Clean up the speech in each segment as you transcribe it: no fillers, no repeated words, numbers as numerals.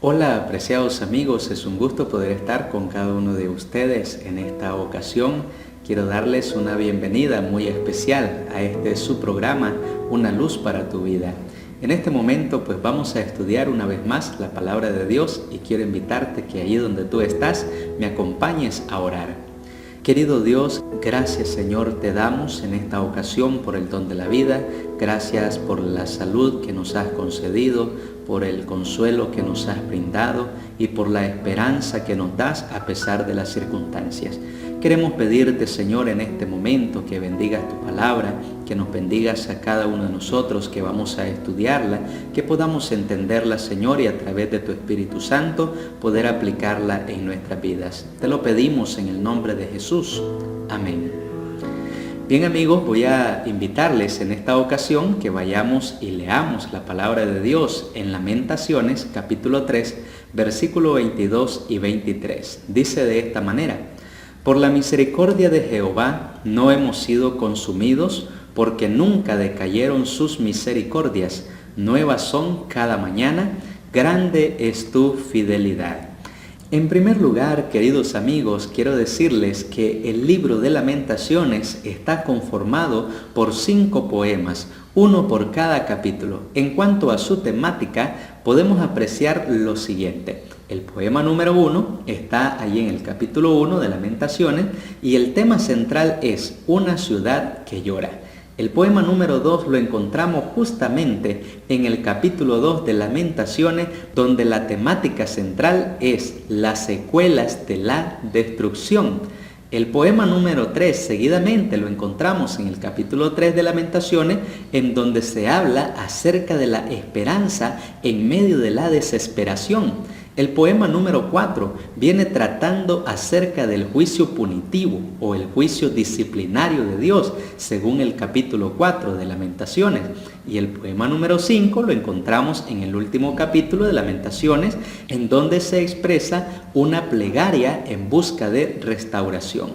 Hola, apreciados amigos, es un gusto poder estar con cada uno de ustedes en esta ocasión. Quiero darles una bienvenida muy especial a este su programa, Una Luz para tu Vida. En este momento pues vamos a estudiar una vez más la palabra de Dios y quiero invitarte que allí donde tú estás me acompañes a orar. Querido Dios, gracias Señor te damos en esta ocasión por el don de la vida, gracias por la salud que nos has concedido, por el consuelo que nos has brindado y por la esperanza que nos das a pesar de las circunstancias. Queremos pedirte Señor en este momento que bendigas tu palabra, que nos bendigas a cada uno de nosotros que vamos a estudiarla, que podamos entenderla Señor y a través de tu Espíritu Santo poder aplicarla en nuestras vidas. Te lo pedimos en el nombre de Jesús. Amén. Bien amigos, voy a invitarles en esta ocasión que vayamos y leamos la palabra de Dios en Lamentaciones capítulo 3, versículo 22 y 23. Dice de esta manera: Por la misericordia de Jehová no hemos sido consumidos, porque nunca decayeron sus misericordias. Nuevas son cada mañana, grande es tu fidelidad. En primer lugar, queridos amigos, quiero decirles que el libro de Lamentaciones está conformado por 5 poemas, uno por cada capítulo. En cuanto a su temática, podemos apreciar lo siguiente. El poema número 1 está allí en el capítulo 1 de Lamentaciones y el tema central es una ciudad que llora. El poema número 2 lo encontramos justamente en el capítulo 2 de Lamentaciones, donde la temática central es las secuelas de la destrucción. El poema número 3 seguidamente lo encontramos en el capítulo 3 de Lamentaciones, en donde se habla acerca de la esperanza en medio de la desesperación. El poema número 4 viene tratando acerca del juicio punitivo o el juicio disciplinario de Dios, según el capítulo 4 de Lamentaciones. Y el poema número 5 lo encontramos en el último capítulo de Lamentaciones, en donde se expresa una plegaria en busca de restauración.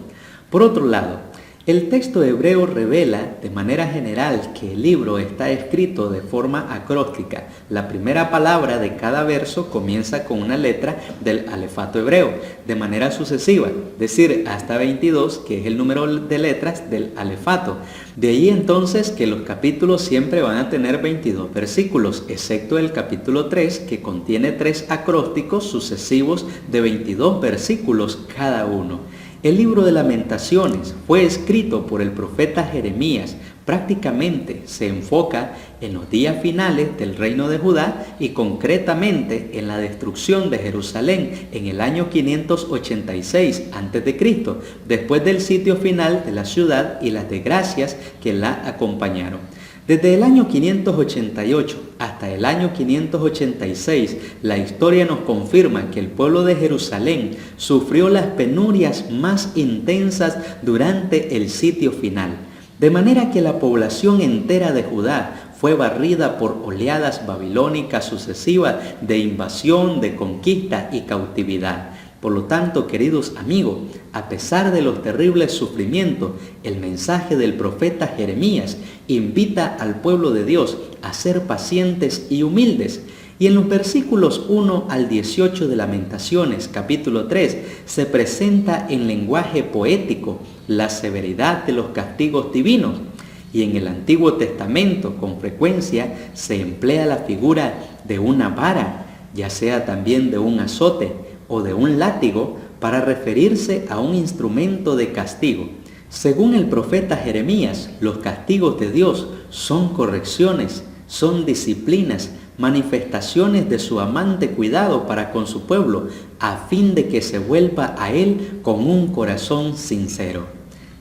Por otro lado, el texto hebreo revela de manera general que el libro está escrito de forma acróstica. La primera palabra de cada verso comienza con una letra del alefato hebreo, de manera sucesiva, es decir, hasta 22, que es el número de letras del alefato. De ahí entonces que los capítulos siempre van a tener 22 versículos, excepto el capítulo 3, que contiene 3 acrósticos sucesivos de 22 versículos cada uno. El libro de Lamentaciones fue escrito por el profeta Jeremías. Prácticamente se enfoca en los días finales del reino de Judá y concretamente en la destrucción de Jerusalén en el año 586 a.C., después del sitio final de la ciudad y las desgracias que la acompañaron. Desde el año 588 hasta el año 586, la historia nos confirma que el pueblo de Jerusalén sufrió las penurias más intensas durante el sitio final, de manera que la población entera de Judá fue barrida por oleadas babilónicas sucesivas de invasión, de conquista y cautividad. Por lo tanto, queridos amigos, a pesar de los terribles sufrimientos, el mensaje del profeta Jeremías invita al pueblo de Dios a ser pacientes y humildes. Y en los versículos 1 al 18 de Lamentaciones, capítulo 3, se presenta en lenguaje poético la severidad de los castigos divinos. Y en el Antiguo Testamento, con frecuencia, se emplea la figura de una vara, ya sea también de un azote o de un látigo, para referirse a un instrumento de castigo. Según el profeta Jeremías, los castigos de Dios son correcciones, son disciplinas, manifestaciones de su amante cuidado para con su pueblo, a fin de que se vuelva a Él con un corazón sincero.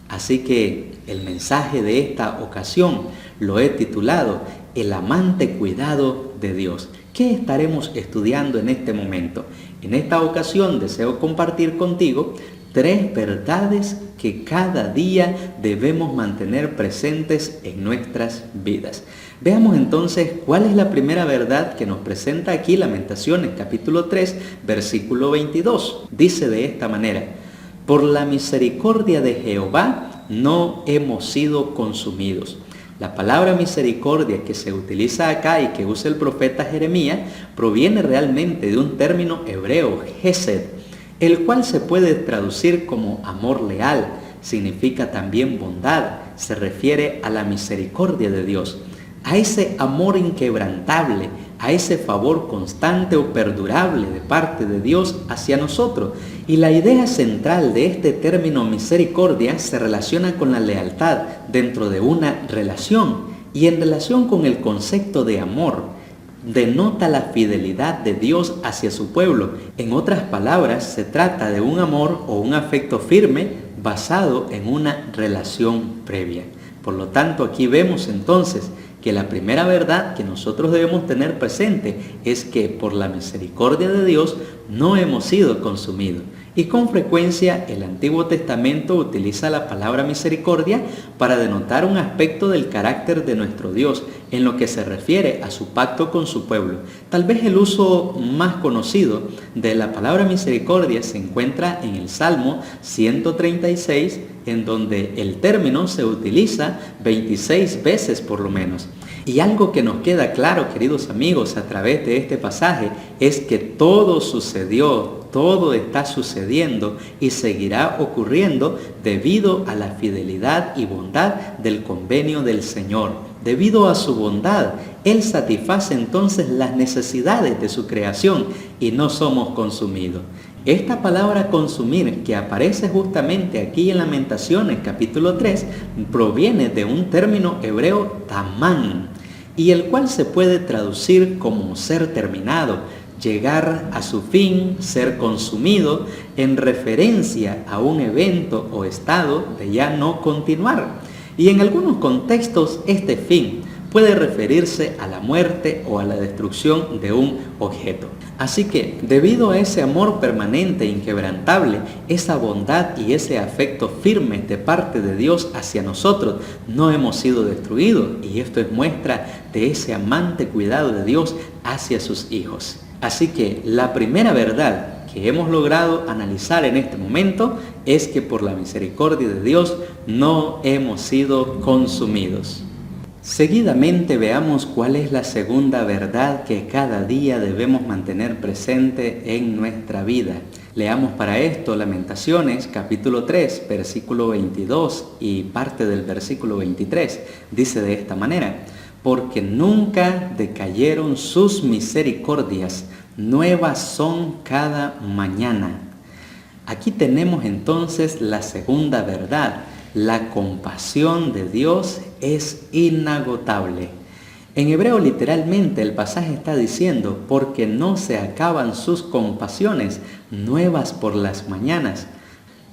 Así que el mensaje de esta ocasión lo he titulado El amante cuidado de Dios. ¿Qué estaremos estudiando en este momento? En esta ocasión deseo compartir contigo 3 verdades que cada día debemos mantener presentes en nuestras vidas. Veamos entonces cuál es la primera verdad que nos presenta aquí Lamentaciones capítulo 3, versículo 22. Dice de esta manera: Por la misericordia de Jehová no hemos sido consumidos. La palabra misericordia que se utiliza acá y que usa el profeta Jeremías proviene realmente de un término hebreo, hesed, el cual se puede traducir como amor leal, significa también bondad, se refiere a la misericordia de Dios, a ese amor inquebrantable, a ese favor constante o perdurable de parte de Dios hacia nosotros. Y la idea central de este término misericordia se relaciona con la lealtad dentro de una relación, y en relación con el concepto de amor, denota la fidelidad de Dios hacia su pueblo. En otras palabras, se trata de un amor o un afecto firme basado en una relación previa. Por lo tanto, aquí vemos entonces que la primera verdad que nosotros debemos tener presente es que por la misericordia de Dios no hemos sido consumidos. Y con frecuencia el Antiguo Testamento utiliza la palabra misericordia para denotar un aspecto del carácter de nuestro Dios en lo que se refiere a su pacto con su pueblo. Tal vez el uso más conocido de la palabra misericordia se encuentra en el Salmo 136, en donde el término se utiliza 26 veces por lo menos. Y algo que nos queda claro, queridos amigos, a través de este pasaje, es que todo sucedió, todo está sucediendo y seguirá ocurriendo debido a la fidelidad y bondad del convenio del Señor. Debido a su bondad, Él satisface entonces las necesidades de su creación y no somos consumidos. Esta palabra consumir, que aparece justamente aquí en Lamentaciones capítulo 3, proviene de un término hebreo tamán, y el cual se puede traducir como ser terminado, llegar a su fin, ser consumido, en referencia a un evento o estado de ya no continuar. Y en algunos contextos este fin puede referirse a la muerte o a la destrucción de un objeto. Así que, debido a ese amor permanente e inquebrantable, esa bondad y ese afecto firme de parte de Dios hacia nosotros, no hemos sido destruidos, y esto es muestra de ese amante cuidado de Dios hacia sus hijos. Así que, la primera verdad que hemos logrado analizar en este momento es que por la misericordia de Dios no hemos sido consumidos. Seguidamente veamos cuál es la segunda verdad que cada día debemos mantener presente en nuestra vida. Leamos para esto Lamentaciones capítulo 3, versículo 22 y parte del versículo 23. Dice de esta manera: porque nunca decayeron sus misericordias, nuevas son cada mañana. Aquí tenemos entonces la segunda verdad. La compasión de Dios es inagotable. En hebreo literalmente el pasaje está diciendo, porque no se acaban sus compasiones, nuevas por las mañanas.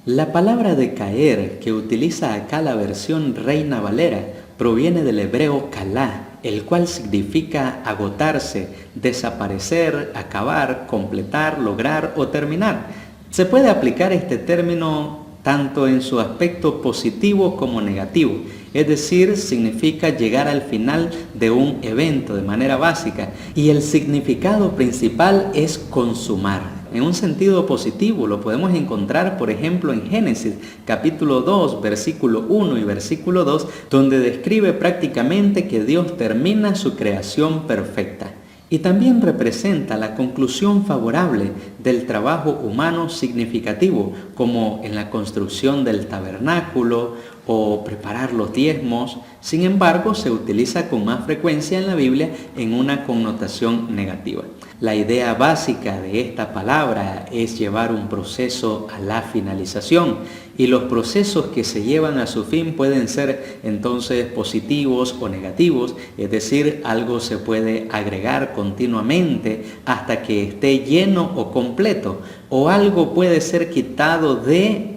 La palabra decaer, que utiliza acá la versión Reina Valera, proviene del hebreo kalá, el cual significa agotarse, desaparecer, acabar, completar, lograr o terminar. Se puede aplicar este término tanto en su aspecto positivo como negativo, es decir, significa llegar al final de un evento de manera básica, y el significado principal es consumar. En un sentido positivo lo podemos encontrar, por ejemplo, en Génesis capítulo 2, versículo 1 y versículo 2, donde describe prácticamente que Dios termina su creación perfecta. Y también representa la conclusión favorable del trabajo humano significativo, como en la construcción del tabernáculo o preparar los diezmos. Sin embargo, se utiliza con más frecuencia en la Biblia en una connotación negativa. La idea básica de esta palabra es llevar un proceso a la finalización, y los procesos que se llevan a su fin pueden ser entonces positivos o negativos, es decir, algo se puede agregar continuamente hasta que esté lleno o completo, o algo puede ser quitado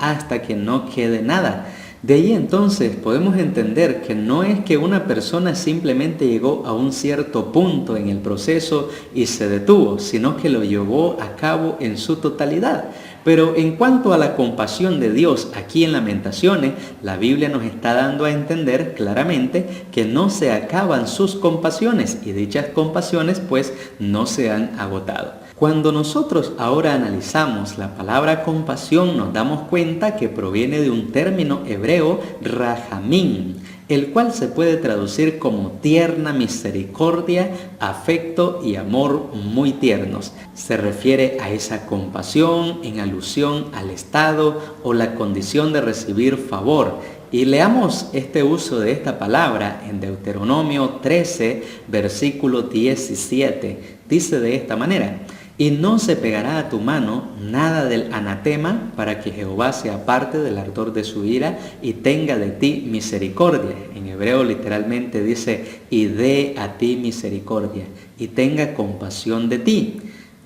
hasta que no quede nada. De ahí entonces podemos entender que no es que una persona simplemente llegó a un cierto punto en el proceso y se detuvo, sino que lo llevó a cabo en su totalidad. Pero en cuanto a la compasión de Dios, aquí en Lamentaciones, la Biblia nos está dando a entender claramente que no se acaban sus compasiones, y dichas compasiones pues no se han agotado. Cuando nosotros ahora analizamos la palabra compasión, nos damos cuenta que proviene de un término hebreo, rahamim, el cual se puede traducir como tierna misericordia, afecto y amor muy tiernos. Se refiere a esa compasión en alusión al estado o la condición de recibir favor. Y leamos este uso de esta palabra en Deuteronomio 13, versículo 17. Dice de esta manera: y no se pegará a tu mano nada del anatema, para que Jehová se aparte del ardor de su ira y tenga de ti misericordia. En hebreo literalmente dice, y dé a ti misericordia, y tenga compasión de ti.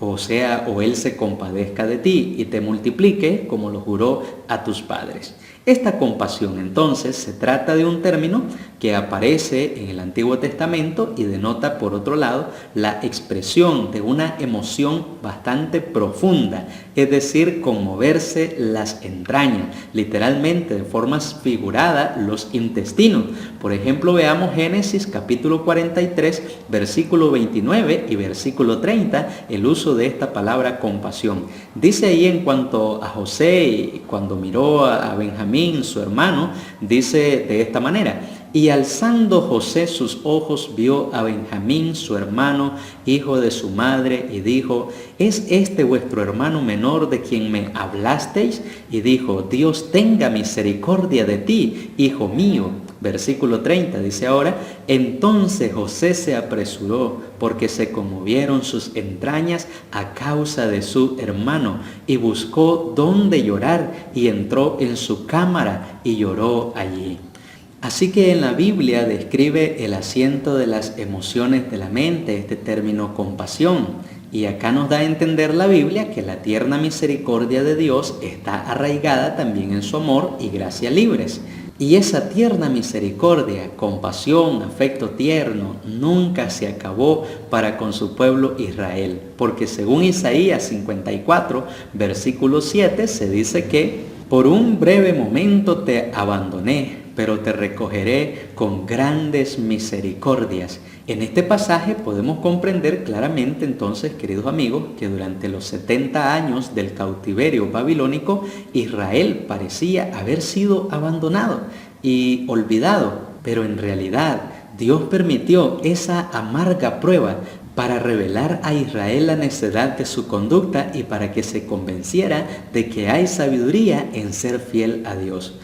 O sea, o Él se compadezca de ti y te multiplique como lo juró a tus padres. Esta compasión entonces se trata de un término que aparece en el Antiguo Testamento y denota por otro lado la expresión de una emoción bastante profunda, es decir, conmoverse las entrañas, literalmente de forma figurada los intestinos. Por ejemplo, veamos Génesis capítulo 43, versículo 29 y versículo 30, el uso de esta palabra compasión. Dice ahí en cuanto a José, cuando miró a Benjamín, su hermano, dice de esta manera: y alzando José sus ojos, vio a Benjamín, su hermano, hijo de su madre, y dijo: ¿es este vuestro hermano menor de quien me hablasteis? Y dijo: Dios tenga misericordia de ti, hijo mío. Versículo 30 dice ahora: entonces José se apresuró, porque se conmovieron sus entrañas a causa de su hermano, y buscó dónde llorar, y entró en su cámara y lloró allí. Así que en la Biblia describe el asiento de las emociones de la mente, este término compasión. Y acá nos da a entender la Biblia que la tierna misericordia de Dios está arraigada también en su amor y gracia libres. Y esa tierna misericordia, compasión, afecto tierno, nunca se acabó para con su pueblo Israel. Porque según Isaías 54, versículo 7, se dice que por un breve momento te abandoné, pero te recogeré con grandes misericordias. En este pasaje podemos comprender claramente entonces, queridos amigos, que durante los 70 años del cautiverio babilónico, Israel parecía haber sido abandonado y olvidado, pero en realidad Dios permitió esa amarga prueba para revelar a Israel la necedad de su conducta y para que se convenciera de que hay sabiduría en ser fiel a Dios.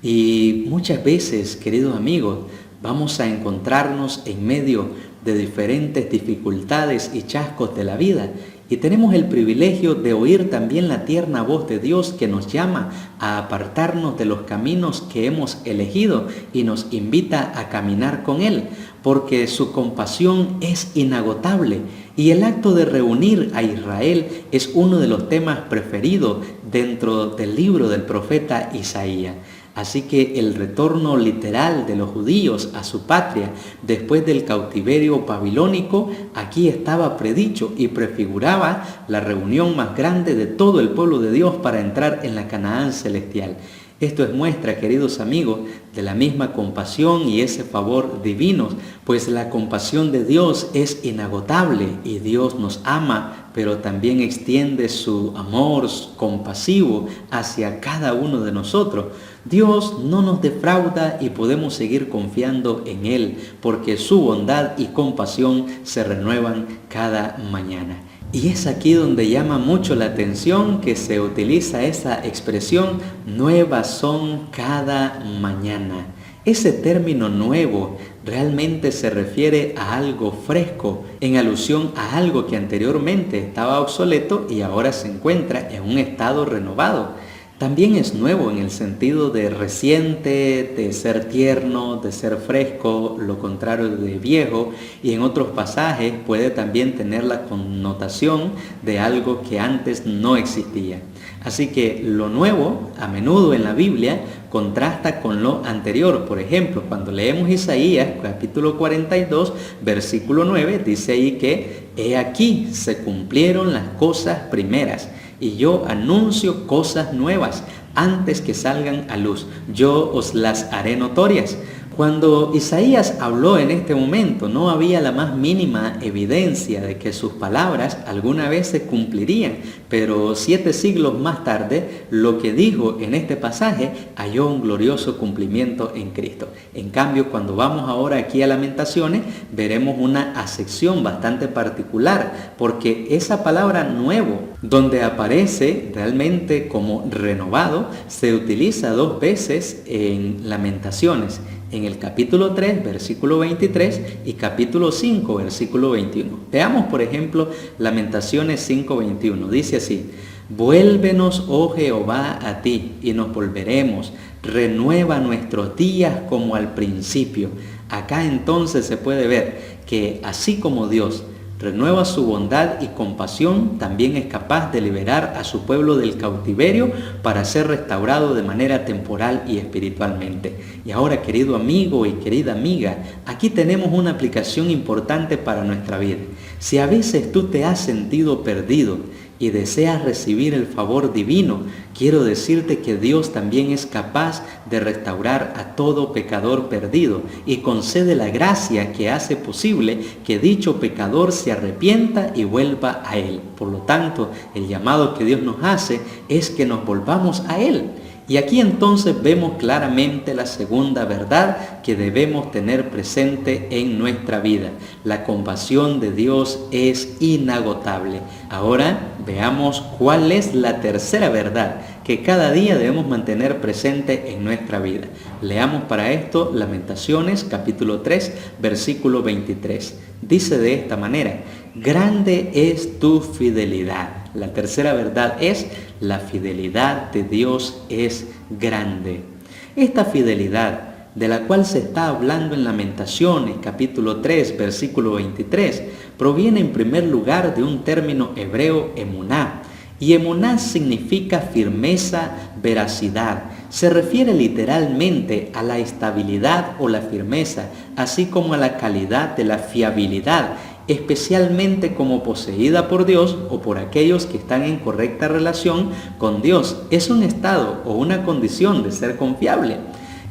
Y muchas veces, queridos amigos, vamos a encontrarnos en medio de diferentes dificultades y chascos de la vida, y tenemos el privilegio de oír también la tierna voz de Dios que nos llama a apartarnos de los caminos que hemos elegido y nos invita a caminar con Él, porque su compasión es inagotable. Y el acto de reunir a Israel es uno de los temas preferidos dentro del libro del profeta Isaías. Así que el retorno literal de los judíos a su patria después del cautiverio babilónico aquí estaba predicho y prefiguraba la reunión más grande de todo el pueblo de Dios para entrar en la Canaán celestial. Esto es muestra, queridos amigos, de la misma compasión y ese favor divinos, pues la compasión de Dios es inagotable y Dios nos ama, pero también extiende su amor compasivo hacia cada uno de nosotros. Dios no nos defrauda y podemos seguir confiando en Él, porque su bondad y compasión se renuevan cada mañana. Y es aquí donde llama mucho la atención que se utiliza esa expresión: nuevas son cada mañana. Ese término nuevo realmente se refiere a algo fresco, en alusión a algo que anteriormente estaba obsoleto y ahora se encuentra en un estado renovado. También es nuevo en el sentido de reciente, de ser tierno, de ser fresco, lo contrario de viejo, y en otros pasajes puede también tener la connotación de algo que antes no existía. Así que lo nuevo, a menudo en la Biblia, contrasta con lo anterior. Por ejemplo, cuando leemos Isaías, capítulo 42, versículo 9, dice ahí que «He aquí, se cumplieron las cosas primeras, y yo anuncio cosas nuevas antes que salgan a luz. Yo os las haré notorias». Cuando Isaías habló en este momento, no había la más mínima evidencia de que sus palabras alguna vez se cumplirían, pero 7 siglos más tarde, lo que dijo en este pasaje halló un glorioso cumplimiento en Cristo. En cambio, cuando vamos ahora aquí a Lamentaciones, veremos una acepción bastante particular, porque esa palabra nuevo, donde aparece realmente como renovado, se utiliza 2 veces en Lamentaciones. En el capítulo 3, versículo 23 y capítulo 5, versículo 21. Veamos, por ejemplo, Lamentaciones 5:21. Dice así: vuélvenos, oh Jehová, a ti, y nos volveremos. Renueva nuestros días como al principio. Acá entonces se puede ver que así como Dios renueva su bondad y compasión, también es capaz de liberar a su pueblo del cautiverio para ser restaurado de manera temporal y espiritualmente. Y ahora, querido amigo y querida amiga, aquí tenemos una aplicación importante para nuestra vida. Si a veces tú te has sentido perdido y deseas recibir el favor divino, quiero decirte que Dios también es capaz de restaurar a todo pecador perdido y concede la gracia que hace posible que dicho pecador se arrepienta y vuelva a Él. Por lo tanto, el llamado que Dios nos hace es que nos volvamos a Él. Y aquí entonces vemos claramente la segunda verdad que debemos tener presente en nuestra vida. La compasión de Dios es inagotable. Ahora veamos cuál es la tercera verdad que cada día debemos mantener presente en nuestra vida. Leamos para esto Lamentaciones capítulo 3, versículo 23. Dice de esta manera: grande es tu fidelidad. La tercera verdad es: la fidelidad de Dios es grande. Esta fidelidad de la cual se está hablando en Lamentaciones capítulo 3, versículo 23, proviene en primer lugar de un término hebreo emuná. Y emuná significa firmeza, veracidad. Se refiere literalmente a la estabilidad o la firmeza, así como a la calidad de la fiabilidad, especialmente como poseída por Dios o por aquellos que están en correcta relación con Dios. Es un estado o una condición de ser confiable.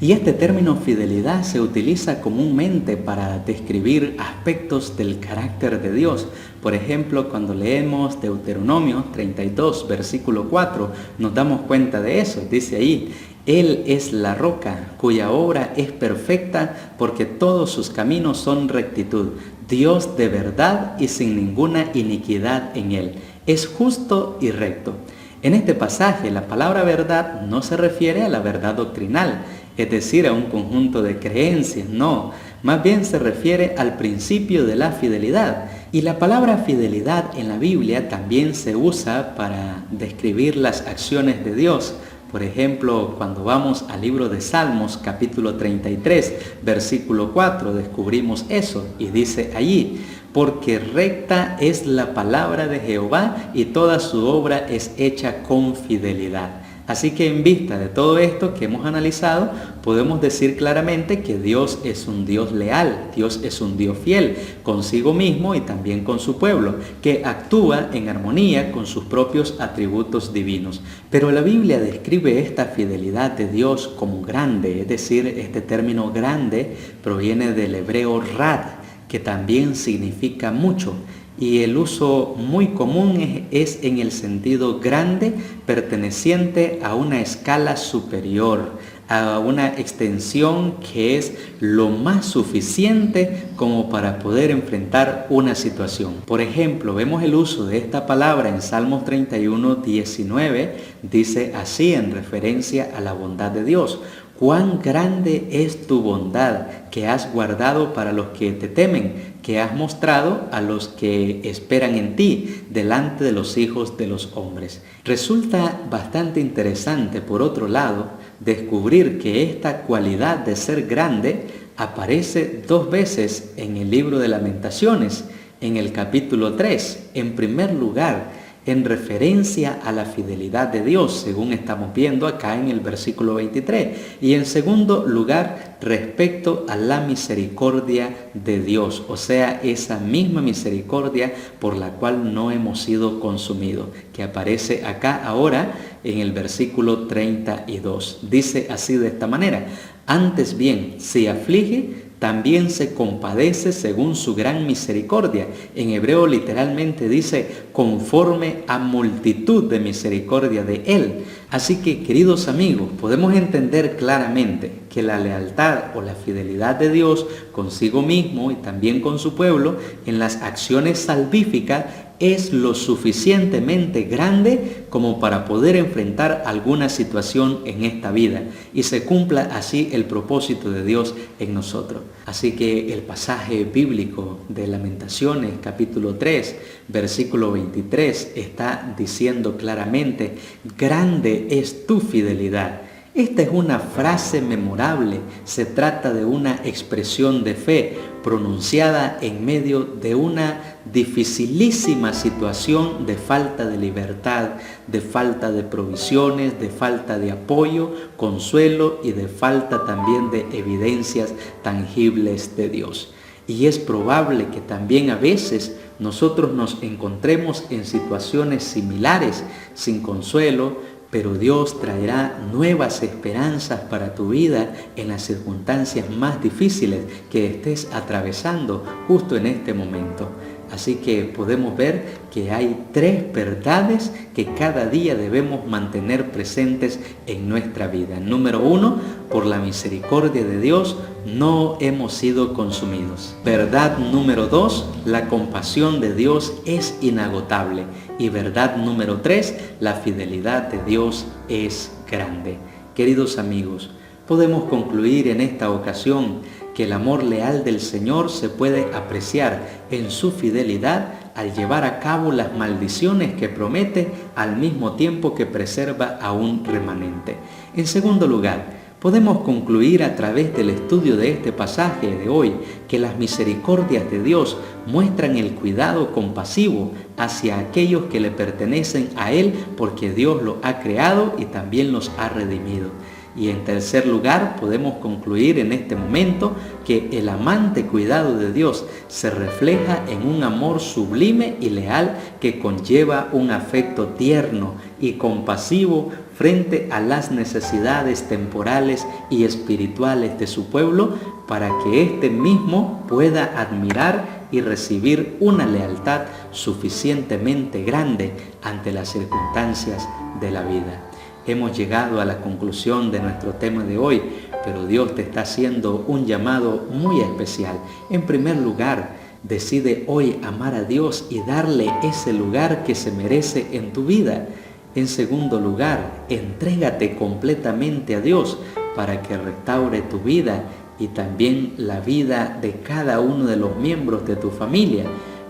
Y este término fidelidad se utiliza comúnmente para describir aspectos del carácter de Dios. Por ejemplo, cuando leemos Deuteronomio 32, versículo 4, nos damos cuenta de eso. Dice ahí: Él es la roca, cuya obra es perfecta, porque todos sus caminos son rectitud. Dios de verdad y sin ninguna iniquidad en Él. Es justo y recto. En este pasaje, la palabra verdad no se refiere a la verdad doctrinal, es decir, a un conjunto de creencias, no. Más bien se refiere al principio de la fidelidad. Y la palabra fidelidad en la Biblia también se usa para describir las acciones de Dios. Por ejemplo, cuando vamos al libro de Salmos, capítulo 33, versículo 4, descubrimos eso y dice allí: porque recta es la palabra de Jehová y toda su obra es hecha con fidelidad. Así que en vista de todo esto que hemos analizado, podemos decir claramente que Dios es un Dios leal, Dios es un Dios fiel consigo mismo y también con su pueblo, que actúa en armonía con sus propios atributos divinos. Pero la Biblia describe esta fidelidad de Dios como grande, es decir, este término grande proviene del hebreo rad, que también significa mucho. Y el uso muy común es en el sentido grande, perteneciente a una escala superior, a una extensión que es lo más suficiente como para poder enfrentar una situación. Por ejemplo, vemos el uso de esta palabra en Salmos 31, 19, dice así en referencia a la bondad de Dios: cuán grande es tu bondad que has guardado para los que te temen, que has mostrado a los que esperan en ti, delante de los hijos de los hombres. Resulta bastante interesante, por otro lado, descubrir que esta cualidad de ser grande aparece 2 veces en el libro de Lamentaciones. En el capítulo 3, en primer lugar, en referencia a la fidelidad de Dios, según estamos viendo acá en el versículo 23. Y en segundo lugar, respecto a la misericordia de Dios, o sea, esa misma misericordia por la cual no hemos sido consumidos, que aparece acá ahora en el versículo 32. Dice así de esta manera: Antes bien, si aflige, también se compadece según su gran misericordia. En hebreo literalmente dice, conforme a multitud de misericordia de Él. Así que, queridos amigos, podemos entender claramente que la lealtad o la fidelidad de Dios consigo mismo y también con su pueblo en las acciones salvíficas es lo suficientemente grande como para poder enfrentar alguna situación en esta vida y se cumpla así el propósito de Dios en nosotros. Así que el pasaje bíblico de Lamentaciones, capítulo 3, versículo 23, está diciendo claramente, grande es tu fidelidad. Esta es una frase memorable, se trata de una expresión de fe pronunciada en medio de una dificilísima situación de falta de libertad, de falta de provisiones, de falta de apoyo, consuelo y de falta también de evidencias tangibles de Dios. Y es probable que también a veces nosotros nos encontremos en situaciones similares, sin consuelo, pero Dios traerá nuevas esperanzas para tu vida en las circunstancias más difíciles que estés atravesando justo en este momento. Así que podemos ver que hay 3 verdades que cada día debemos mantener presentes en nuestra vida. Número 1, por la misericordia de Dios no hemos sido consumidos. Verdad número 2, la compasión de Dios es inagotable. Y verdad número 3, la fidelidad de Dios es grande. Queridos amigos, podemos concluir en esta ocasión que el amor leal del Señor se puede apreciar en su fidelidad al llevar a cabo las maldiciones que promete al mismo tiempo que preserva a un remanente. En segundo lugar, podemos concluir a través del estudio de este pasaje de hoy que las misericordias de Dios muestran el cuidado compasivo hacia aquellos que le pertenecen a Él porque Dios los ha creado y también los ha redimido. Y en tercer lugar, podemos concluir en este momento que el amante cuidado de Dios se refleja en un amor sublime y leal que conlleva un afecto tierno y compasivo frente a las necesidades temporales y espirituales de su pueblo para que éste mismo pueda admirar y recibir una lealtad suficientemente grande ante las circunstancias de la vida. Hemos llegado a la conclusión de nuestro tema de hoy, pero Dios te está haciendo un llamado muy especial. En primer lugar, decide hoy amar a Dios y darle ese lugar que se merece en tu vida. En segundo lugar, entrégate completamente a Dios para que restaure tu vida y también la vida de cada uno de los miembros de tu familia.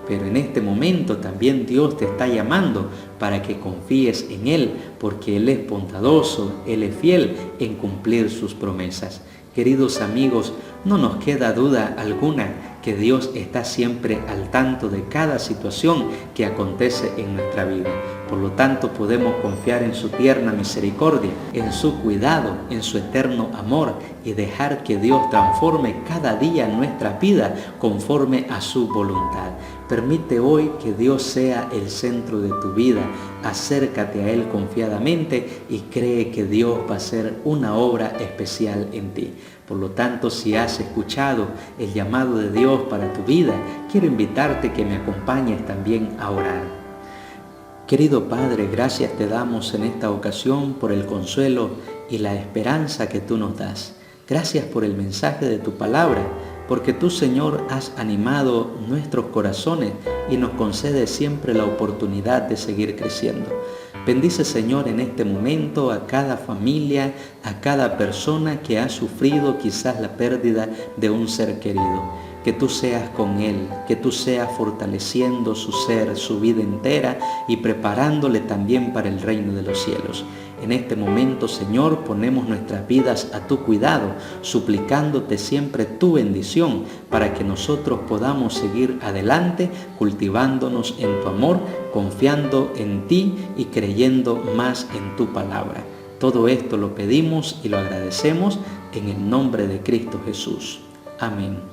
Pero en este momento también Dios te está llamando para que confíes en Él, porque Él es bondadoso, Él es fiel en cumplir sus promesas. Queridos amigos, no nos queda duda alguna que Dios está siempre al tanto de cada situación que acontece en nuestra vida. Por lo tanto, podemos confiar en su tierna misericordia, en su cuidado, en su eterno amor y dejar que Dios transforme cada día nuestra vida conforme a su voluntad. Permite hoy que Dios sea el centro de tu vida. Acércate a Él confiadamente y cree que Dios va a hacer una obra especial en ti. Por lo tanto, si has escuchado el llamado de Dios para tu vida, quiero invitarte que me acompañes también a orar. Querido Padre, gracias te damos en esta ocasión por el consuelo y la esperanza que tú nos das. Gracias por el mensaje de tu palabra, porque tú, Señor, has animado nuestros corazones y nos concedes siempre la oportunidad de seguir creciendo. Bendice, Señor, en este momento a cada familia, a cada persona que ha sufrido quizás la pérdida de un ser querido. Que tú seas con él, que tú seas fortaleciendo su ser, su vida entera y preparándole también para el reino de los cielos. En este momento, Señor, ponemos nuestras vidas a tu cuidado, suplicándote siempre tu bendición para que nosotros podamos seguir adelante, cultivándonos en tu amor, confiando en ti y creyendo más en tu palabra. Todo esto lo pedimos y lo agradecemos en el nombre de Cristo Jesús. Amén.